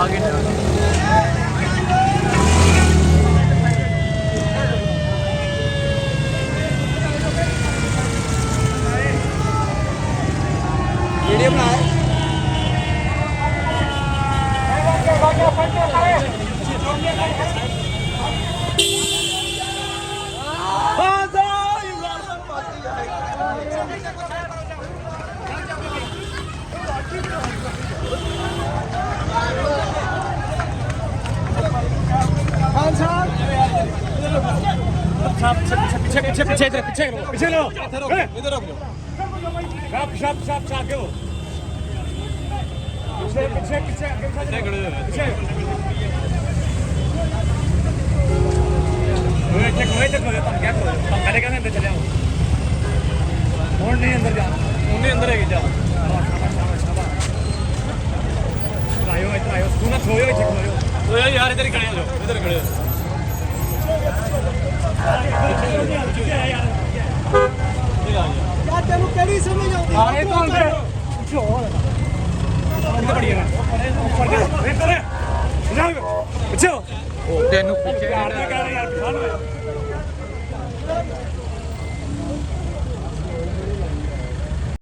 ਗਏ ਵੀਡੀਓ ਬਣਾ पीछे पीछे पीछे इधर पीछे लो पीछे लो इधर रुक जाओ शाप शाप शाप शाप आगे हो पीछे पीछे पीछे पीछे पीछे ओए चेक तुम क्या करो तुम पहले कहने अंदर चले आओ और नहीं अंदर जा उन्हें अंदर है जा आयो इधर आयो तू ना छोयो इधर छोयो तो यार इधर ही खड़े हो इधर खड़े हो यार तेनू केड़ी समझ आउंदी आए तो अंदर कुछ और अंदर बढ़िया ऊपर दे इधर है जाओ पीछे हो तेनू पीछे यार पिछाड़